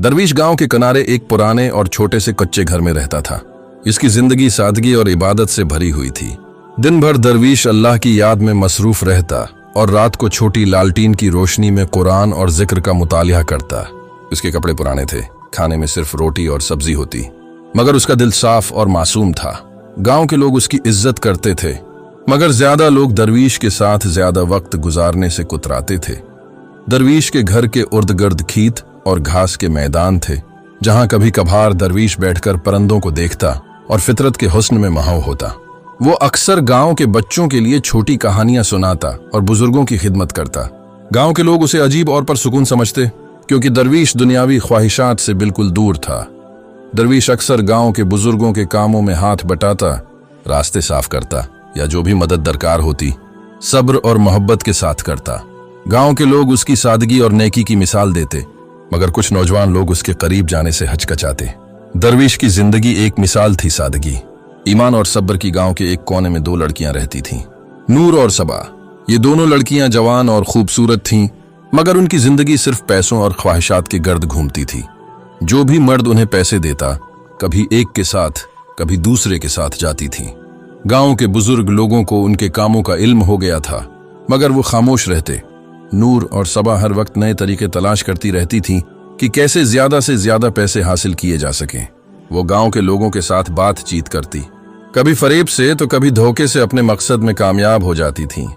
दरवीश गांव के किनारे एक पुराने और छोटे से कच्चे घर में रहता था। इसकी जिंदगी सादगी और इबादत से भरी हुई थी। दिन भर दरवीश अल्लाह की याद में मसरूफ रहता और रात को छोटी लालटीन की रोशनी में कुरान और जिक्र का मुतालिया करता। उसके कपड़े पुराने थे, खाने में सिर्फ रोटी और सब्जी होती, मगर उसका दिल साफ और मासूम था। गांव के लोग उसकी इज्जत करते थे, मगर ज्यादा लोग दरवीश के साथ ज्यादा वक्त गुजारने से कुतराते थे। दरवीश के घर के उर्द गिर्द खेत और घास के मैदान थे, जहां कभी कभार दरवीश बैठकर परिंदों को देखता और फितरत के हुस्न में महव होता। वो अक्सर गांव के बच्चों के लिए छोटी कहानियां सुनाता और बुजुर्गों की खिदमत करता। गांव के लोग उसे अजीब और परसुकून समझते, क्योंकि दरवीश दुनियावी ख्वाहिशात से बिल्कुल दूर था। दरवीश अक्सर गांव के बुजुर्गों के कामों में हाथ बटाता, रास्ते साफ करता या जो भी मदद दरकार होती सब्र और मोहब्बत के साथ करता। गांव के लोग उसकी सादगी और नेकी की मिसाल देते, मगर कुछ नौजवान लोग उसके करीब जाने से हचकचाते। दरवीश की जिंदगी एक मिसाल थी सादगी, ईमान और सब्र की। गांव के एक कोने में दो लड़कियां रहती थीं, नूर और सबा। ये दोनों लड़कियां जवान और खूबसूरत थीं, मगर उनकी जिंदगी सिर्फ पैसों और ख्वाहिशात के गर्द घूमती थी। जो भी मर्द उन्हें पैसे देता, कभी एक के साथ कभी दूसरे के साथ जाती थीं। गांव के बुजुर्ग लोगों को उनके कामों का इल्म हो गया था, मगर वो खामोश रहते। नूर और सबा हर वक्त नए तरीके तलाश करती रहती थीं कि कैसे ज्यादा से ज्यादा पैसे हासिल किए जा सकें। वो गांव के लोगों के साथ बातचीत करती, कभी फरेब से तो कभी धोखे से अपने मकसद में कामयाब हो जाती थीं।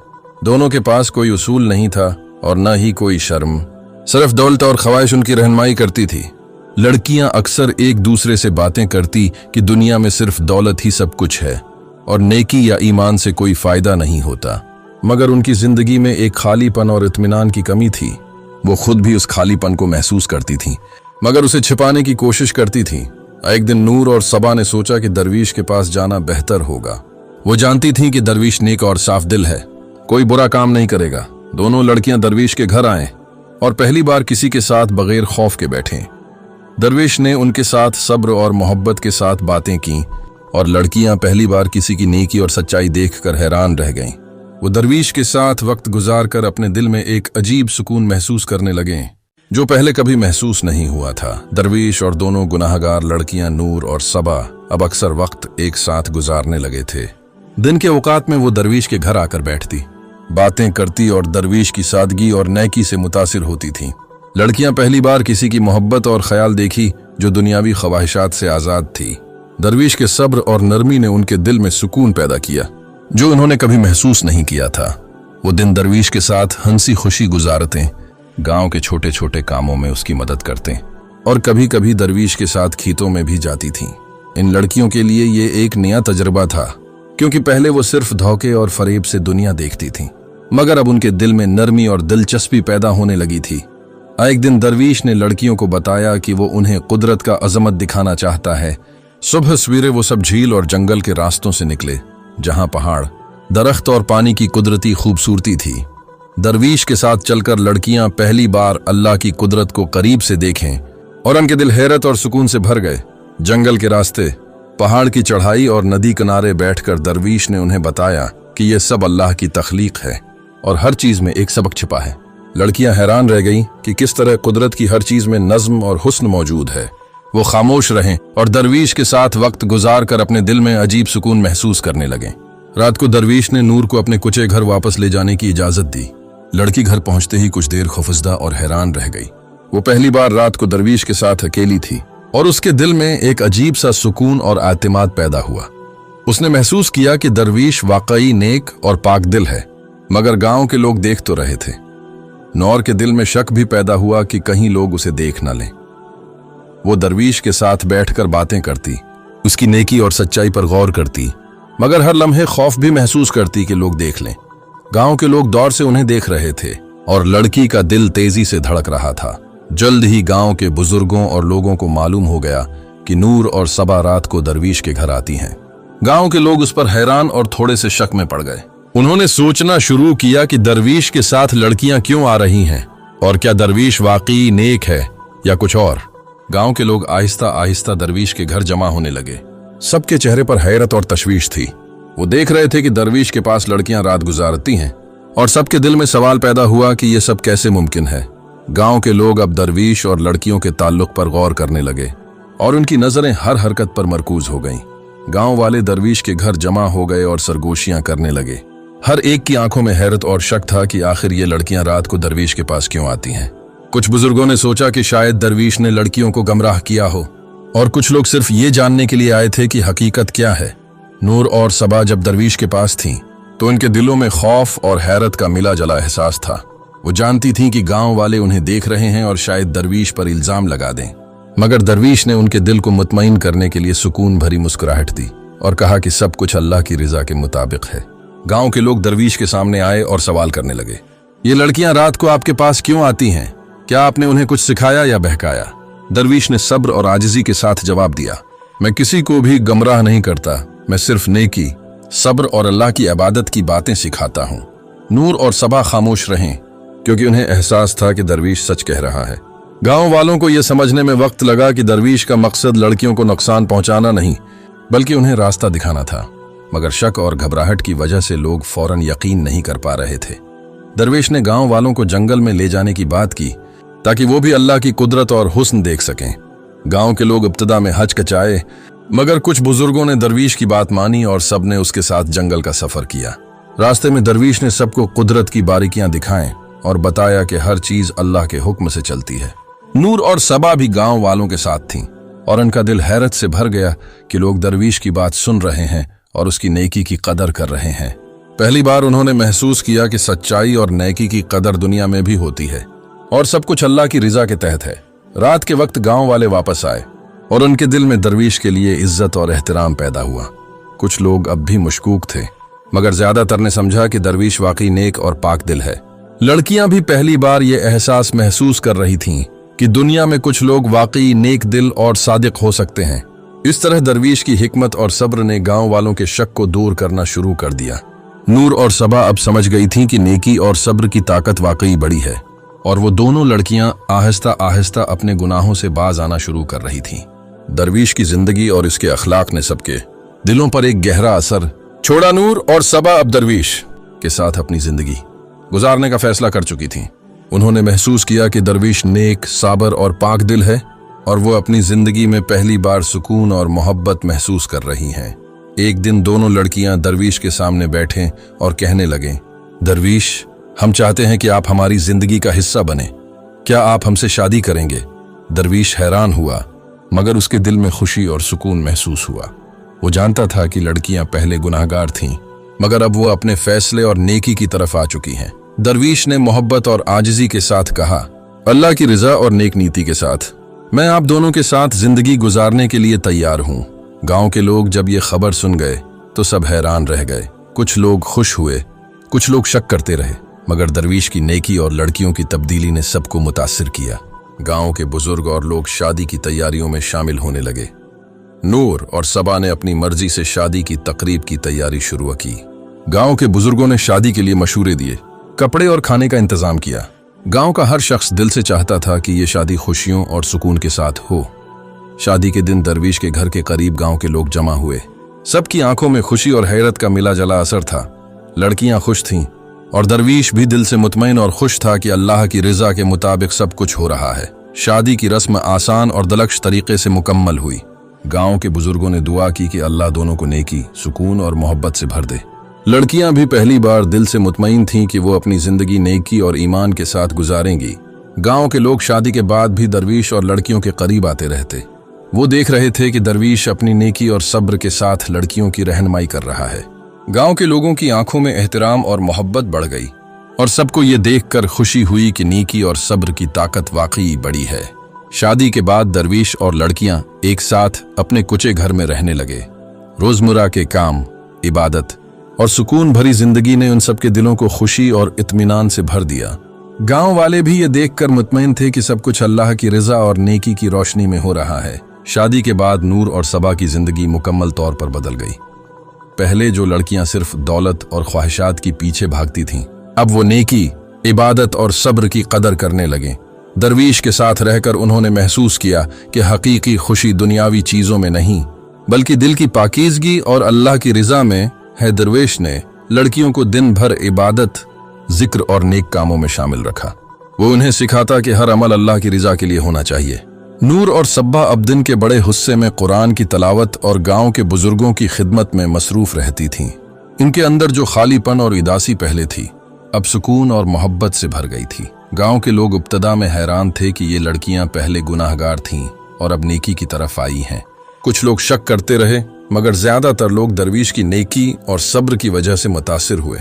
दोनों के पास कोई उसूल नहीं था और न ही कोई शर्म, सिर्फ दौलत और ख्वाहिश उनकी रहनुमाई करती थी। लड़कियां अक्सर एक दूसरे से बातें करती कि दुनिया में सिर्फ दौलत ही सब कुछ है और नेकी या ईमान से कोई फायदा नहीं होता, मगर उनकी जिंदगी में एक खालीपन और इत्मीनान की कमी थी। वो खुद भी उस खालीपन को महसूस करती थीं, मगर उसे छिपाने की कोशिश करती थीं। एक दिन नूर और सबा ने सोचा कि दरवीश के पास जाना बेहतर होगा। वो जानती थीं कि दरवीश नेक और साफ दिल है, कोई बुरा काम नहीं करेगा। दोनों लड़कियां दरवीश के घर आएं और पहली बार किसी के साथ बगैर खौफ के बैठें। दरवीश ने उनके साथ सब्र और मोहब्बत के साथ बातें की और लड़कियां पहली बार किसी की नेकी और सच्चाई देखकर हैरान रह गईं। वो दरवीश के साथ वक्त गुजार कर अपने दिल में एक अजीब सुकून महसूस करने लगे, जो पहले कभी महसूस नहीं हुआ था। दरवीश और दोनों गुनाहगार लड़कियां नूर और सबा अब अक्सर वक्त एक साथ गुजारने लगे थे। दिन के औकात में वो दरवीश के घर आकर बैठती, बातें करती और दरवीश की सादगी और नेकी से मुतासिर होती थीं। लड़कियां पहली बार किसी की मोहब्बत और ख्याल देखी जो दुनियावी ख्वाहिशात से आजाद थी। दरवीश के सब्र और नरमी ने उनके दिल में सुकून पैदा किया, जो उन्होंने कभी महसूस नहीं किया था। वो दिन दरवीश के साथ हंसी खुशी गुजारते, गांव के छोटे छोटे कामों में उसकी मदद करते और कभी कभी दरवीश के साथ खेतों में भी जाती थीं। इन लड़कियों के लिए ये एक नया तजर्बा था, क्योंकि पहले वो सिर्फ धोखे और फरेब से दुनिया देखती थीं, मगर अब उनके दिल में नरमी और दिलचस्पी पैदा होने लगी थी। एक दिन दरवीश ने लड़कियों को बताया कि वो उन्हें कुदरत का अजमत दिखाना चाहता है। सुबह सवेरे वो सब झील और जंगल के रास्तों से निकले, जहां पहाड़, दरख्त और पानी की कुदरती खूबसूरती थी। दरवीश के साथ चलकर लड़कियां पहली बार अल्लाह की कुदरत को करीब से देखें और उनके दिल हैरत और सुकून से भर गए। जंगल के रास्ते, पहाड़ की चढ़ाई और नदी किनारे बैठकर दरवीश ने उन्हें बताया कि यह सब अल्लाह की तख्लीक है और हर चीज में एक सबक छिपा है। लड़कियां हैरान रह गईं कि किस तरह कुदरत की हर चीज में नज्म और हुस्न मौजूद है। वो खामोश रहें और दरवीश के साथ वक्त गुजार कर अपने दिल में अजीब सुकून महसूस करने लगे। रात को दरवीश ने नूर को अपने कुचे घर वापस ले जाने की इजाजत दी। लड़की घर पहुंचते ही कुछ देर खौफजदा और हैरान रह गई। वो पहली बार रात को दरवीश के साथ अकेली थी और उसके दिल में एक अजीब सा सुकून और आतिमाद पैदा हुआ। उसने महसूस किया कि दरवीश वाकई नेक और पाक दिल है, मगर गांव के लोग देख तो रहे थे। नौर के दिल में शक भी पैदा हुआ कि कहीं लोग उसे देख न लें। वो दरवीश के साथ बैठकर बातें करती, उसकी नेकी और सच्चाई पर गौर करती, मगर हर लम्हे खौफ भी महसूस करती कि लोग देख लें। गांव के लोग दौर से उन्हें देख रहे थे और लड़की का दिल तेजी से धड़क रहा था। जल्द ही गांव के बुजुर्गों और लोगों को मालूम हो गया कि नूर और सबा रात को दरवीश के घर आती हैं। गांव के लोग उस पर हैरान और थोड़े से शक में पड़ गए। उन्होंने सोचना शुरू किया कि दरवीश के साथ लड़कियां क्यों आ रही हैं और क्या दरवीश वाकई नेक है या कुछ और। गांव के लोग आहिस्ता आहिस्ता दरवीश के घर जमा होने लगे। सबके चेहरे पर हैरत और तशवीश थी। वो देख रहे थे कि दरवीश के पास लड़कियां रात गुजारती हैं और सबके दिल में सवाल पैदा हुआ कि यह सब कैसे मुमकिन है। गांव के लोग अब दरवीश और लड़कियों के ताल्लुक पर गौर करने लगे और उनकी नजरें हर हरकत पर मरकूज हो गईं। गांव वाले दरवीश के घर जमा हो गए और सरगोशियां करने लगे। हर एक की आंखों में हैरत और शक था कि आखिर ये लड़कियां रात को दरवीश के पास क्यों आती हैं। कुछ बुजुर्गों ने सोचा कि शायद दरवीश ने लड़कियों को गमराह किया हो, और कुछ लोग सिर्फ ये जानने के लिए आए थे कि हकीकत क्या है। नूर और सबा जब दरवीश के पास थीं, तो उनके दिलों में खौफ और हैरत का मिला जला एहसास था। वो जानती थीं कि गांव वाले उन्हें देख रहे हैं और शायद दरवीश पर इल्जाम लगा दें, मगर दरवीश ने उनके दिल को मुतमईन करने के लिए सुकून भरी मुस्कुराहट दी और कहा कि सब कुछ अल्लाह की रिजा के मुताबिक है। गांव के लोग दरवीश के सामने आए और सवाल करने लगे, ये लड़कियां रात को आपके पास क्यों आती हैं? क्या आपने उन्हें कुछ सिखाया या बहकाया? दरवीश ने सब्र और आजिजी के साथ जवाब दिया, मैं किसी को भी गमराह नहीं करता, मैं सिर्फ नेकी, सब्र और अल्लाह की इबादत की बातें सिखाता हूँ। नूर और सबा खामोश रहें, क्योंकि उन्हें एहसास था कि दरवीश सच कह रहा है। गांव वालों को यह समझने में वक्त लगा कि दरवीश का मकसद लड़कियों को नुकसान पहुंचाना नहीं, बल्कि उन्हें रास्ता दिखाना था। मगर शक और घबराहट की वजह से लोग फौरन यकीन नहीं कर पा रहे थे। दरवेश ने गांव वालों को जंगल में ले जाने की बात की, ताकि वो भी अल्लाह की कुदरत और हुस्न देख सकें। गांव के लोग इब्तिदा में हचकचाए, मगर कुछ बुजुर्गों ने दरवीश की बात मानी और सबने उसके साथ जंगल का सफर किया। रास्ते में दरवीश ने सबको कुदरत की बारीकियां दिखाएं और बताया कि हर चीज अल्लाह के हुक्म से चलती है। नूर और सबा भी गांव वालों के साथ थीं और उनका दिल हैरत से भर गया कि लोग दरवीश की बात सुन रहे हैं और उसकी नेकी की कदर कर रहे हैं। पहली बार उन्होंने महसूस किया कि सच्चाई और नेकी की कदर दुनिया में भी होती है और सब कुछ अल्लाह की रिजा के तहत है। रात के वक्त गांव वाले वापस आए और उनके दिल में दरवीश के लिए इज्जत और एहतराम पैदा हुआ। कुछ लोग अब भी मुशकूक थे, मगर ज्यादातर ने समझा कि दरवीश वाकई नेक और पाक दिल है। लड़कियां भी पहली बार ये एहसास महसूस कर रही थीं कि दुनिया में कुछ लोग वाकई नेक दिल और सादिक हो सकते हैं। इस तरह दरवीश की हिकमत और सब्र ने गांव वालों के शक को दूर करना शुरू कर दिया। नूर और सबा अब समझ गई थीं कि नेकी और सब्र की ताकत वाकई बड़ी है, और वो दोनों लड़कियां आहिस्ता आहिस्ता अपने गुनाहों से बाज आना शुरू कर रही थीं। दरवीश की जिंदगी और इसके अखलाक ने सबके दिलों पर एक गहरा असर छोड़ा। नूर और सबा अब दरवीश के साथ अपनी जिंदगी गुजारने का फैसला कर चुकी थीं। उन्होंने महसूस किया कि दरवीश नेक, साबर और पाक दिल है, और वो अपनी जिंदगी में पहली बार सुकून और मोहब्बत महसूस कर रही हैं। एक दिन दोनों लड़कियां दरवीश के सामने बैठें और कहने लगें, दरवीश, हम चाहते हैं कि आप हमारी जिंदगी का हिस्सा बने। क्या आप हमसे शादी करेंगे? दरवीश हैरान हुआ, मगर उसके दिल में खुशी और सुकून महसूस हुआ। वो जानता था कि लड़कियां पहले गुनाहगार थीं, मगर अब वो अपने फैसले और नेकी की तरफ आ चुकी हैं। दरवीश ने मोहब्बत और आजिजी के साथ कहा, अल्लाह की रिजा और नेक नीति के साथ मैं आप दोनों के साथ जिंदगी गुजारने के लिए तैयार हूँ। गांव के लोग जब ये खबर सुन गए तो सब हैरान रह गए। कुछ लोग खुश हुए, कुछ लोग शक करते रहे, मगर दरवीश की नेकी और लड़कियों की तब्दीली ने सबको मुतासिर किया। गांव के बुजुर्ग और लोग शादी की तैयारियों में शामिल होने लगे। नूर और सबा ने अपनी मर्जी से शादी की तकरीब की तैयारी शुरू की। गांव के बुजुर्गों ने शादी के लिए मशूरे दिए, कपड़े और खाने का इंतजाम किया। गांव का हर शख्स दिल से चाहता था कि ये शादी खुशियों और सुकून के साथ हो। शादी के दिन दरवीश के घर के करीब गांव के लोग जमा हुए। सबकी आंखों में खुशी और हैरत का मिला जला असर था। लड़कियां खुश थीं और दरवीश भी दिल से मुतमईन और खुश था कि अल्लाह की रिजा के मुताबिक सब कुछ हो रहा है। शादी की रस्म आसान और दलक्ष तरीके से मुकम्मल हुई। गांव के बुजुर्गों ने दुआ की कि अल्लाह दोनों को नेकी, सुकून और मोहब्बत से भर दे। लड़कियां भी पहली बार दिल से मुतमईन थीं कि वो अपनी जिंदगी नेकी और ईमान के साथ गुजारेंगी। गांव के लोग शादी के बाद भी दरवीश और लड़कियों के करीब आते रहते। वो देख रहे थे कि दरवीश अपनी नेकी और सब्र के साथ लड़कियों की रहनुमाई कर रहा है। गांव के लोगों की आंखों में एहतराम और मोहब्बत बढ़ गई, और सबको ये देखकर खुशी हुई कि नेकी और सब्र की ताकत वाकई बड़ी है। शादी के बाद दरवीश और लड़कियां एक साथ अपने कुचे घर में रहने लगे। रोजमर्रा के काम, इबादत और सुकून भरी जिंदगी ने उन सबके दिलों को खुशी और इत्मीनान से भर दिया। गांव वाले भी ये देखकर मुतमईन थे कि सब कुछ अल्लाह की रिजा और नेकी की रोशनी में हो रहा है। शादी के बाद नूर और सबा की जिंदगी मुकम्मल तौर पर बदल गई। पहले जो लड़कियां सिर्फ दौलत और ख्वाहिशात की पीछे भागती थीं, अब वो नेकी, इबादत और सब्र की कदर करने लगे। दरवीश के साथ रहकर उन्होंने महसूस किया कि हकीकी खुशी दुनियावी चीजों में नहीं, बल्कि दिल की पाकीज़गी और अल्लाह की रिजा में है। दरवेश ने लड़कियों को दिन भर इबादत, जिक्र और नेक कामों में शामिल रखा। वो उन्हें सिखाता कि हर अमल अल्लाह की रिजा के लिए होना चाहिए। नूर और सब्बा अब दिन के बड़े हिस्से में कुरान की तलावत और गांव के बुजुर्गों की खिदमत में मसरूफ रहती थीं। इनके अंदर जो खालीपन और उदासी पहले थी, अब सुकून और मोहब्बत से भर गई थी। गांव के लोग इब्तदा में हैरान थे कि ये लड़कियां पहले गुनाहगार थीं और अब नेकी की तरफ आई हैं। कुछ लोग शक करते रहे, मगर ज्यादातर लोग दरवीश की नेकी और सब्र की वजह से मुतासिर हुए।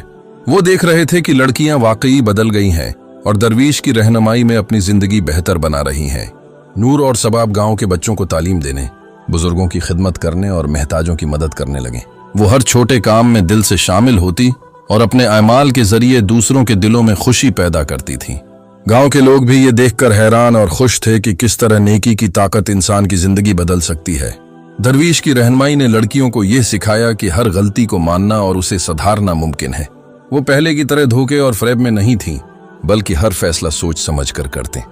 वो देख रहे थे कि लड़कियां वाकई बदल गई हैं और दरवीश की रहनुमाई में अपनी जिंदगी बेहतर बना रही हैं। नूर और सबाब गांव के बच्चों को तालीम देने, बुजुर्गों की खिदमत करने और महताजों की मदद करने लगे। वो हर छोटे काम में दिल से शामिल होती और अपने अमाल के जरिए दूसरों के दिलों में खुशी पैदा करती थीं। गांव के लोग भी ये देखकर हैरान और खुश थे कि किस तरह नेकी की ताकत इंसान की जिंदगी बदल सकती है। दरवीश की रहनुमाई ने लड़कियों को यह सिखाया कि हर गलती को मानना और उसे सुधारना मुमकिन है। वो पहले की तरह धोखे और फरेब में नहीं थीं, बल्कि हर फैसला सोच समझ कर करते।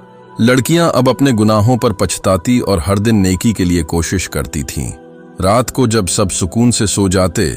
लड़कियां अब अपने गुनाहों पर पछताती और हर दिन नेकी के लिए कोशिश करती थीं। रात को जब सब सुकून से सो जाते,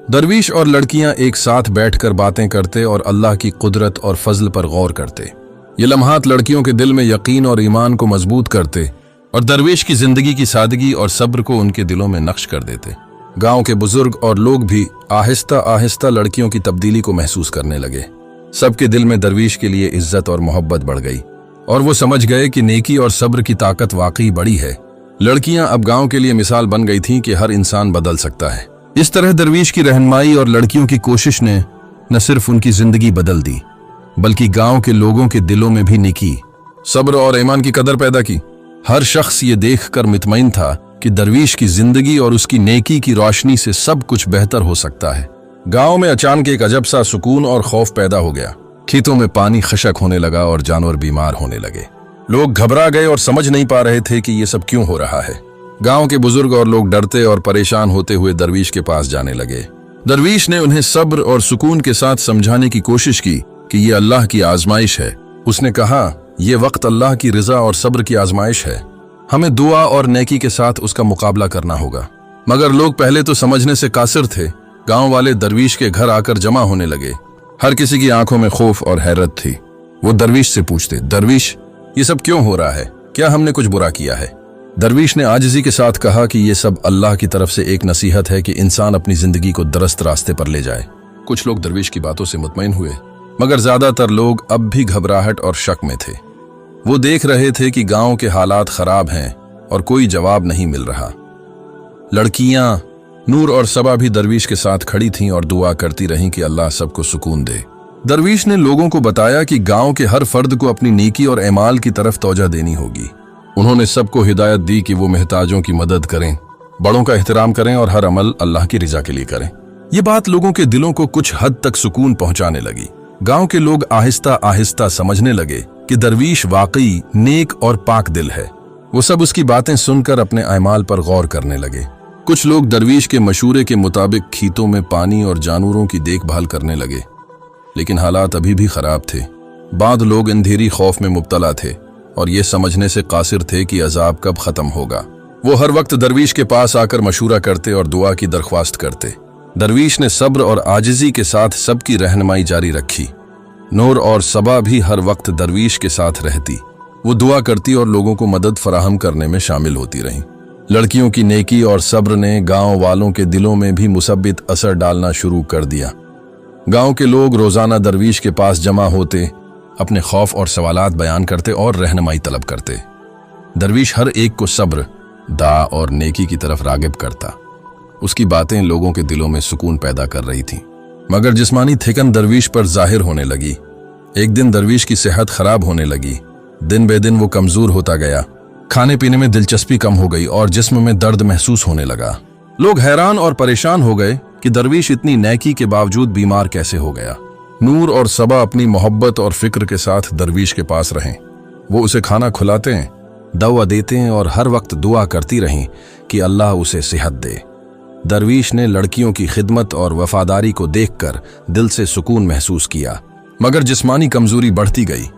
दरवीश और लड़कियां एक साथ बैठकर बातें करते और अल्लाह की कुदरत और फजल पर गौर करते। ये लम्हात लड़कियों के दिल में यकीन और ईमान को मजबूत करते और दरवेश की जिंदगी की सादगी और सब्र को उनके दिलों में नक्श कर देते। गांव के बुजुर्ग और लोग भी आहिस्ता आहिस्ता लड़कियों की तब्दीली को महसूस करने लगे। सबके दिल में दरवीश के लिए इज्जत और मोहब्बत बढ़ गई और वो समझ गए कि नेकी और सब्र की ताकत वाकई बड़ी है। लड़कियां अब गांव के लिए मिसाल बन गई थीं कि हर इंसान बदल सकता है। इस तरह दरवीश की रहनुमाई और लड़कियों की कोशिश ने न सिर्फ उनकी जिंदगी बदल दी, बल्कि गांव के लोगों के दिलों में भी नेकी, सब्र और ईमान की कदर पैदा की। हर शख्स ये देखकर मुतमईन था कि दरवीश की जिंदगी और उसकी नेकी की रोशनी से सब कुछ बेहतर हो सकता है। गांव में अचानक एक अजब सा सुकून और खौफ पैदा हो गया। खेतों में पानी खशक होने लगा और जानवर बीमार होने लगे। लोग घबरा गए और समझ नहीं पा रहे थे कि ये सब क्यों हो रहा है। गांव के बुजुर्ग और लोग डरते और परेशान होते हुए दरवीश के पास जाने लगे। दरवीश ने उन्हें सब्र और सुकून के साथ समझाने की कोशिश की कि ये अल्लाह की आजमाइश है। उसने कहा, ये वक्त अल्लाह की रिजा और सब्र की आजमाइश है। हमें दुआ और नेकी के साथ उसका मुकाबला करना होगा। मगर लोग पहले तो समझने से कासिर थे। गांव वाले दरवीश के घर आकर जमा होने लगे। हर किसी की आंखों में खौफ और हैरत थी। वो दरवीश से पूछते, दरवीश, ये सब क्यों हो रहा है? क्या हमने कुछ बुरा किया है? दरवीश ने आजिज़ी के साथ कहा कि ये सब अल्लाह की तरफ से एक नसीहत है कि इंसान अपनी जिंदगी को दुरुस्त रास्ते पर ले जाए। कुछ लोग दरवीश की बातों से मुतमईन हुए, मगर ज्यादातर लोग अब भी घबराहट और शक में थे। वो देख रहे थे कि गांव के हालात खराब हैं और कोई जवाब नहीं मिल रहा। लड़कियां नूर और सबा भी दरवीश के साथ खड़ी थीं और दुआ करती रहीं कि अल्लाह सबको सुकून दे। दरवीश ने लोगों को बताया कि गांव के हर फर्द को अपनी नेकी और एमाल की तरफ तवज्जो देनी होगी। उन्होंने सबको हिदायत दी कि वो महताजों की मदद करें, बड़ों का एहतराम करें और हर अमल अल्लाह की रिजा के लिए करें। ये बात लोगों के दिलों को कुछ हद तक सुकून पहुंचाने लगी। गांव के लोग आहिस्ता आहिस्ता समझने लगे कि दरवीश वाकई नेक और पाक दिल है। वो सब उसकी बातें सुनकर अपने अमाल पर गौर करने लगे। कुछ लोग दरवीश के मशूरे के मुताबिक खेतों में पानी और जानवरों की देखभाल करने लगे, लेकिन हालात अभी भी खराब थे। बाद लोग अंधेरी खौफ में मुब्तला थे और ये समझने से कासिर थे कि अजाब कब खत्म होगा। वो हर वक्त दरवीश के पास आकर मशूरा करते और दुआ की दरख्वास्त करते। दरवीश ने सब्र और आजिज़ी के साथ सबकी रहनुमाई जारी रखी। नूर और सबा भी हर वक्त दरवीश के साथ रहती। वो दुआ करती और लोगों को मदद फराहम करने में शामिल होती रहीं। लड़कियों की नेकी और सब्र ने गांव वालों के दिलों में भी मुसब्बित असर डालना शुरू कर दिया। गांव के लोग रोजाना दरवीश के पास जमा होते, अपने खौफ और सवालात बयान करते और रहनुमाई तलब करते। दरवीश हर एक को सब्र, दा और नेकी की तरफ रागिब करता। उसकी बातें लोगों के दिलों में सुकून पैदा कर रही थीं। मगर जिस्मानी थिकन दरवीश पर जाहिर होने लगी। एक दिन दरवीश की सेहत खराब होने लगी। दिन बे दिन वो कमजोर होता गया। खाने पीने में दिलचस्पी कम हो गई और जिस्म में दर्द महसूस होने लगा। लोग हैरान और परेशान हो गए कि दरवीश इतनी नेकी के बावजूद बीमार कैसे हो गया। नूर और सबा अपनी मोहब्बत और फिक्र के साथ दरवीश के पास रहें। वो उसे खाना खिलाते हैं, दवा देते हैं और हर वक्त दुआ करती रहीं कि अल्लाह उसे सेहत दे। दरवीश ने लड़कियों की खिदमत और वफादारी को देखकर दिल से सुकून महसूस किया, मगर जिस्मानी कमजोरी बढ़ती गई।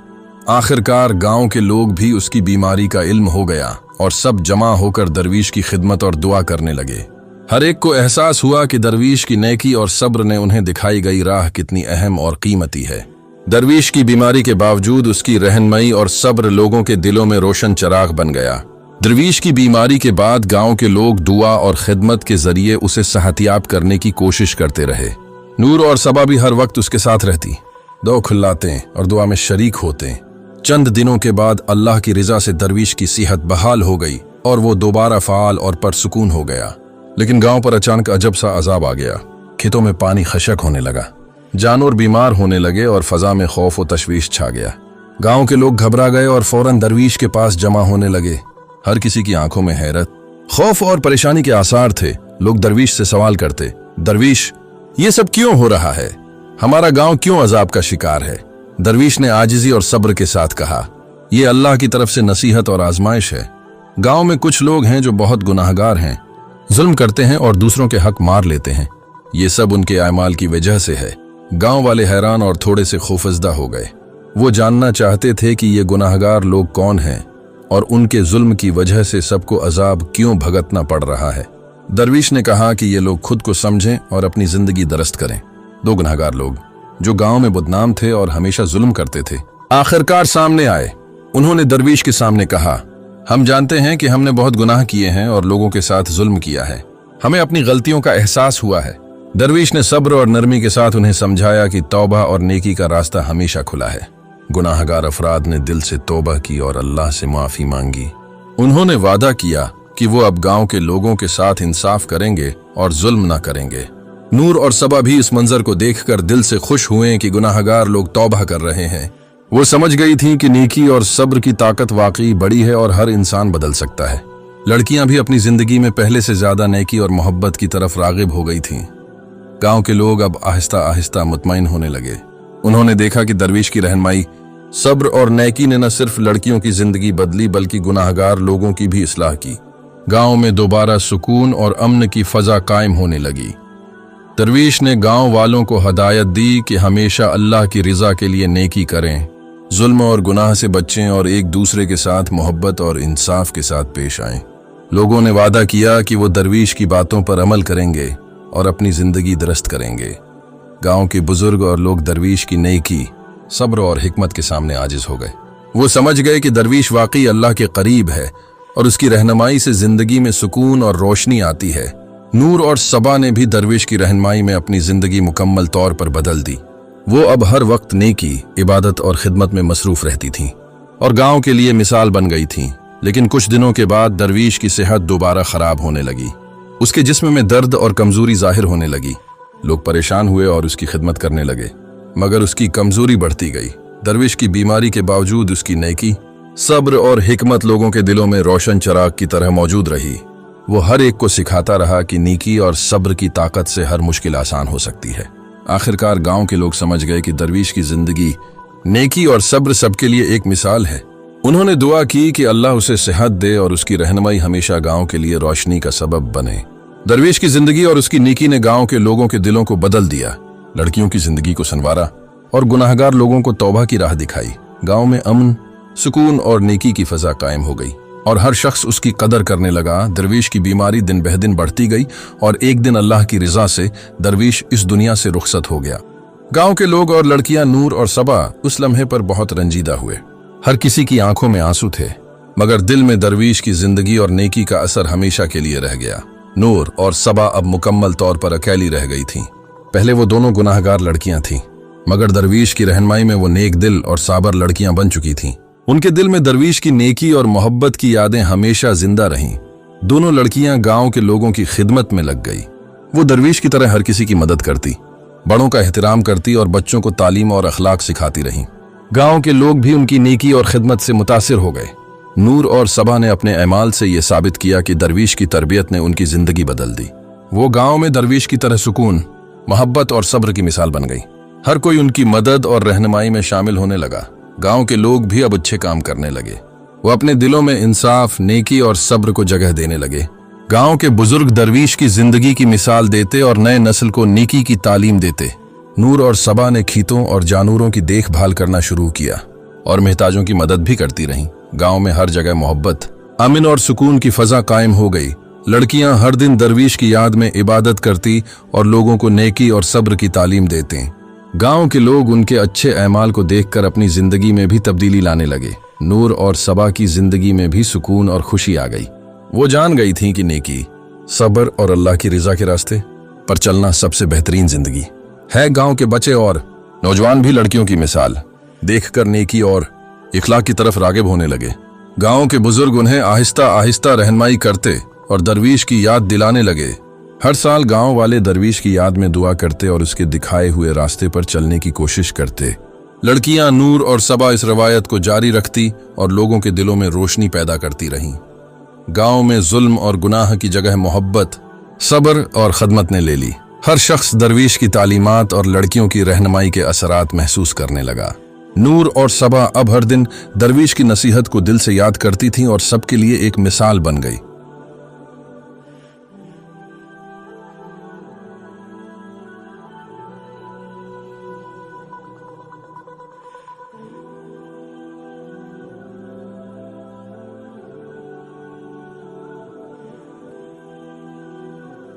आखिरकार गांव के लोग भी उसकी बीमारी का इल्म हो गया और सब जमा होकर दरवीश की खिदमत और दुआ करने लगे। हर एक को एहसास हुआ कि दरवीश की नेकी और सब्र ने उन्हें दिखाई गई राह कितनी अहम और कीमती है। दरवीश की बीमारी के बावजूद उसकी रहनुमाई और सब्र लोगों के दिलों में रोशन चिराग बन गया। दरवीश की बीमारी के बाद गांव के लोग दुआ और खिदमत के जरिए उसे सेहतियाब करने की कोशिश करते रहे। नूर और सबा भी हर वक्त उसके साथ रहती, दो खिलाते और दुआ में शरीक होते। चंद दिनों के बाद अल्लाह की रिजा से दरवीश की सेहत बहाल हो गई और वो दोबारा फाल और परसुकून हो गया। लेकिन गांव पर अचानक अजब सा अजाब आ गया। खेतों में पानी खशक होने लगा, जानवर बीमार होने लगे और फजा में खौफ और तशवीश छा गया। गांव के लोग घबरा गए और फौरन दरवीश के पास जमा होने लगे। हर किसी की आंखों में हैरत, खौफ और परेशानी के आसार थे। लोग दरवीश से सवाल करते, दरवीश ये सब क्यों हो रहा है? हमारा गांव क्यों अजाब का शिकार है? दरवीश ने आजिजी और सब्र के साथ कहा, ये अल्लाह की तरफ से नसीहत और आजमाइश है। गांव में कुछ लोग हैं जो बहुत गुनाहगार हैं, जुल्म करते हैं और दूसरों के हक मार लेते हैं। ये सब उनके अमाल की वजह से है। गांव वाले हैरान और थोड़े से खौफजदा हो गए। वो जानना चाहते थे कि ये गुनाहगार लोग कौन हैं और उनके जुल्म की वजह से सबको अजाब क्यों भुगतना पड़ रहा है। दरवीश ने कहा कि ये लोग खुद को समझें और अपनी जिंदगी दरस्त करें। दो गुनाहगार लोग जो गांव में बदनाम थे और हमेशा जुल्म करते थे, आखिरकार सामने आए। उन्होंने दरवीश के सामने कहा, हम जानते हैं कि हमने बहुत गुनाह किए हैं और लोगों के साथ जुल्म किया है। हमें अपनी गलतियों का एहसास हुआ है। दरवीश ने सब्र और नरमी के साथ उन्हें समझाया कि तौबा और नेकी का रास्ता हमेशा खुला है। गुनाहगार अफराद ने दिल से तौबा की और अल्लाह से माफी मांगी। उन्होंने वादा किया कि वो अब गांव के लोगों के साथ इंसाफ करेंगे और जुल्म न करेंगे। नूर और सबा भी इस मंजर को देखकर दिल से खुश हुए कि गुनाहगार लोग तौबा कर रहे हैं। वो समझ गई थीं कि नेकी और सब्र की ताकत वाकई बड़ी है और हर इंसान बदल सकता है। लड़कियां भी अपनी जिंदगी में पहले से ज्यादा नेकी और मोहब्बत की तरफ रागिब हो गई थीं। गांव के लोग अब आहिस्ता आहिस्ता मुतमईन होने लगे। उन्होंने देखा कि दरवीश की रहनुमाई, सब्र और नेकी ने न सिर्फ लड़कियों की जिंदगी बदली बल्कि गुनाहगार लोगों की भी इस्लाह की। गांव में दोबारा सुकून और अमन की फजा कायम होने लगी। दरवीश ने गांव वालों को हदायत दी कि हमेशा अल्लाह की रिजा के लिए नेकी करें, जुल्म और गुनाह से बचें और एक दूसरे के साथ मोहब्बत और इंसाफ के साथ पेश आएं। लोगों ने वादा किया कि वो दरवीश की बातों पर अमल करेंगे और अपनी जिंदगी दुरुस्त करेंगे। गांव के बुजुर्ग और लोग दरवीश की नेकी, सब्र और हिकमत के सामने आजिज हो गए। वो समझ गए कि दरवीश वाकई अल्लाह के करीब है और उसकी रहनुमाई से जिंदगी में सुकून और रोशनी आती है। नूर और सबा ने भी दरवीश की रहनुमाई में अपनी जिंदगी मुकम्मल तौर पर बदल दी। वो अब हर वक्त नेकी, इबादत और खिदमत में मसरूफ रहती थीं और गांव के लिए मिसाल बन गई थीं। लेकिन कुछ दिनों के बाद दरवीश की सेहत दोबारा खराब होने लगी। उसके जिस्म में दर्द और कमजोरी जाहिर होने लगी। लोग परेशान हुए और उसकी खिदमत करने लगे, मगर उसकी कमजोरी बढ़ती गई। दरवीश की बीमारी के बावजूद उसकी नेकी, सब्र और हिकमत लोगों के दिलों में रोशन चिराग की तरह मौजूद रही। वो हर एक को सिखाता रहा कि नेकी और सब्र की ताकत से हर मुश्किल आसान हो सकती है। आखिरकार गांव के लोग समझ गए कि दरवीश की जिंदगी, नेकी और सब्र सबके लिए एक मिसाल है। उन्होंने दुआ की कि अल्लाह उसे सेहत दे और उसकी रहनुमाई हमेशा गांव के लिए रोशनी का सबब बने। दरवेश की जिंदगी और उसकी नेकी ने गांव के लोगों के दिलों को बदल दिया, लड़कियों की जिंदगी को संवारा और गुनाहगार लोगों को तौबा की राह दिखाई। गांव में अमन, सुकून और नेकी की फजा कायम हो गई और हर शख्स उसकी कदर करने लगा। दरवेश की बीमारी दिन बह दिन बढ़ती गई और एक दिन अल्लाह की रिजा से दरवेश इस दुनिया से रुखसत हो गया। गांव के लोग और लड़कियां नूर और सबा उस लम्हे पर बहुत रंजीदा हुए। हर किसी की आंखों में आंसू थे, मगर दिल में दरवेश की जिंदगी और नेकी का असर हमेशा के लिए रह गया। नूर और सबा अब मुकम्मल तौर पर अकेली रह गई थीं। पहले वो दोनों गुनाहगार लड़कियां थीं, मगर दरवेश की रहनुमाई में वो नेक दिल और साबर लड़कियां बन चुकी थीं। उनके दिल में दरवेश की नेकी और मोहब्बत की यादें हमेशा जिंदा रहीं। दोनों लड़कियां गांव के लोगों की खिदमत में लग गई। वो दरवेश की तरह हर किसी की मदद करती, बड़ों का एहतराम करती और बच्चों को तालीम और अखलाक सिखाती रहीं। गांव के लोग भी उनकी नेकी और खिदमत से मुतासिर हो गए। नूर और सबा ने अपने अमाल से यह साबित किया कि दरवेश की तरबियत ने उनकी जिंदगी बदल दी। वो गांव में दरवेश की तरह सुकून, मोहब्बत और सब्र की मिसाल बन गई। हर कोई उनकी मदद और रहनुमाई में शामिल होने लगा। गांव के लोग भी अब अच्छे काम करने लगे। वो अपने दिलों में इंसाफ, नेकी और सब्र को जगह देने लगे। गांव के बुजुर्ग दरवेश की जिंदगी की मिसाल देते और नए नस्ल को नेकी की तालीम देते। नूर और सबा ने खेतों और जानवरों की देखभाल करना शुरू किया और मोहताजों की मदद भी करती रहीं। गांव में हर जगह मोहब्बत, अमन और सुकून की फजा कायम हो गई। लड़कियां हर दिन दरवेश की याद में इबादत करती और लोगों को नेकी और सब्र की तालीम देते। गांव के लोग उनके अच्छे अमाल को देखकर अपनी जिंदगी में भी तब्दीली लाने लगे। नूर और सबा की जिंदगी में भी सुकून और खुशी आ गई। वो जान गई थी कि नेकी, सब्र और अल्लाह की रिजा के रास्ते पर चलना सबसे बेहतरीन जिंदगी है। गांव के बच्चे और नौजवान भी लड़कियों की मिसाल देखकर नेकी और इखलाक की तरफ रागिब होने लगे। गांव के बुजुर्ग उन्हें आहिस्ता आहिस्ता रहनुमाई करते और दरवीश की याद दिलाने लगे। हर साल गांव वाले दरवीश की याद में दुआ करते और उसके दिखाए हुए रास्ते पर चलने की कोशिश करते। लड़कियां नूर और सबा इस रवायत को जारी रखती और लोगों के दिलों में रोशनी पैदा करती रहीं। गांव में जुल्म और गुनाह की जगह मोहब्बत, सब्र और खदमत ने ले ली। हर शख्स दरवीश की तालीमात और लड़कियों की रहनुमाई के असरात महसूस करने लगा। नूर और सबा अब हर दिन दरवीश की नसीहत को दिल से याद करती थीं और सबके लिए एक मिसाल बन गई।